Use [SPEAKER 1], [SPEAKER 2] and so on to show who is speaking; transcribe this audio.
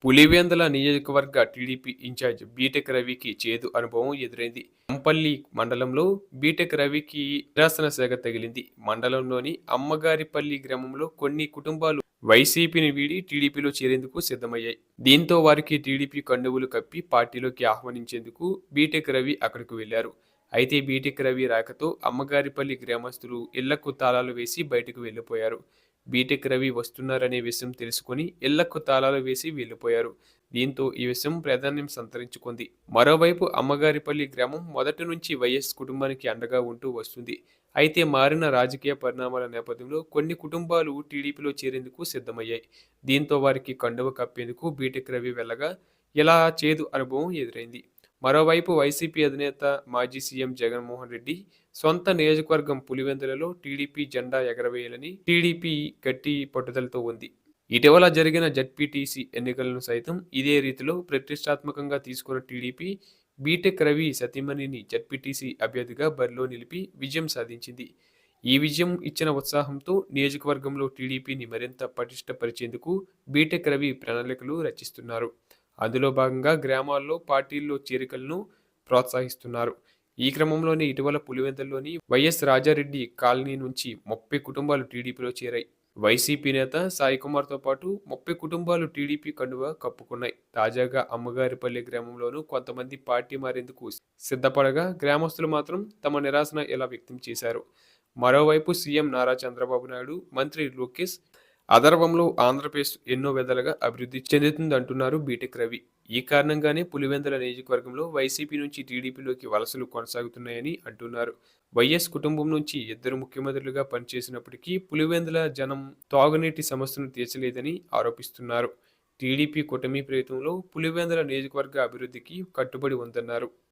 [SPEAKER 1] పులివెందుల నియోజకవర్గ TDP incharge BTech రవికి చేదు అనుభవం ఎదురైంది. కంపల్లి మండలంలో బీటెక్ రవికి నిరాశన సెగ తగిలింది. మండలంలోని అమ్మగారిపల్లి గ్రామంలో కొన్ని కుటుంబాలు వైసీపీని వీడి టీడీపీలో చేరేందుకు సిద్ధమయ్యాయి. దీంతో వారికి టీడీపీ కండువులు కప్పి పార్టీలోకి ఆహ్వానించేందుకు బీటెక్ రవి అక్కడకు వెళ్లారు. అయితే బీటెక్ రవి రాకతో అమ్మగారిపల్లి గ్రామస్తులు ఇళ్లకు తాళాలు వేసి బయటకు వెళ్లిపోయారు. బీటెక్ రవి వస్తున్నారనే విషయం తెలుసుకుని ఇళ్లకు తాళాలు వేసి వెళ్లిపోయారు. దీంతో ఈ విషయం ప్రాధాన్యం సంతరించుకుంది. మరోవైపు అమ్మగారిపల్లి గ్రామం మొదటి నుంచి వైఎస్ కుటుంబానికి అండగా ఉంటూ వస్తుంది. అయితే మారిన రాజకీయ పరిణామాల నేపథ్యంలో కొన్ని కుటుంబాలు టీడీపీలో చేరేందుకు సిద్ధమయ్యాయి. దీంతో వారికి కండువ కప్పేందుకు బీటెక్ రవి వెళ్ళగా ఇలా చేదు అనుభవం ఎదురైంది. మరోవైపు వైసీపీ అధినేత మాజీ సీఎం జగన్మోహన్ రెడ్డి సొంత నియోజకవర్గం పులివెందులలో టీడీపీ జెండా ఎగరవేయాలని టీడీపీ గట్టి పట్టుదలతో ఉంది. ఇటీవల జరిగిన జడ్పీటీసీ ఎన్నికలను సైతం ఇదే రీతిలో ప్రతిష్టాత్మకంగా తీసుకున్న టీడీపీ బీటెక్ రవి సతీమణిని జడ్పీటీసీ అభ్యర్థిగా బరిలో నిలిపి విజయం సాధించింది. ఈ విజయం ఇచ్చిన ఉత్సాహంతో నియోజకవర్గంలో టీడీపీని మరింత పటిష్టపరిచేందుకు బీటెక్ రవి ప్రణాళికలు రచిస్తున్నారు. అందులో భాగంగా గ్రామాల్లో పార్టీల్లో చేరికలను ప్రోత్సహిస్తున్నారు. ఈ క్రమంలోనే ఇటీవల పులివెందుల్లోని వైఎస్ రాజారెడ్డి కాలనీ నుంచి 30 కుటుంబాలు టీడీపీలో చేరాయి. వైసీపీ నేత సాయి కుమార్‌తో పాటు 30 కుటుంబాలు టీడీపీ కండువా కప్పుకున్నాయి. తాజాగా అమ్మగారిపల్లి గ్రామంలోనూ కొంతమంది పార్టీ మారేందుకు సిద్ధపడగా, గ్రామస్తులు మాత్రం తమ నిరాశను ఇలా వ్యక్తం చేశారు. మరోవైపు సీఎం నారా చంద్రబాబు నాయుడు, మంత్రి లోకేష్ అధర్వంలో ఆంధ్రప్రదేశ్ ఎన్నో విధాలుగా అభివృద్ధి చెందుతుందంటున్నారు బీటెక్ రవి. ఈ కారణంగానే పులివెందుల నియోజకవర్గంలో వైసీపీ నుంచి టీడీపీలోకి వలసలు కొనసాగుతున్నాయని అంటున్నారు. వైఎస్ కుటుంబం నుంచి ఇద్దరు ముఖ్యమంత్రులుగా పనిచేసినప్పటికీ పులివెందుల జనం తాగునీటి సమస్యను తీర్చలేదని ఆరోపిస్తున్నారు. టీడీపీ కూటమి ప్రయత్నంలో పులివెందుల నియోజకవర్గ అభివృద్ధికి కట్టుబడి ఉందన్నారు.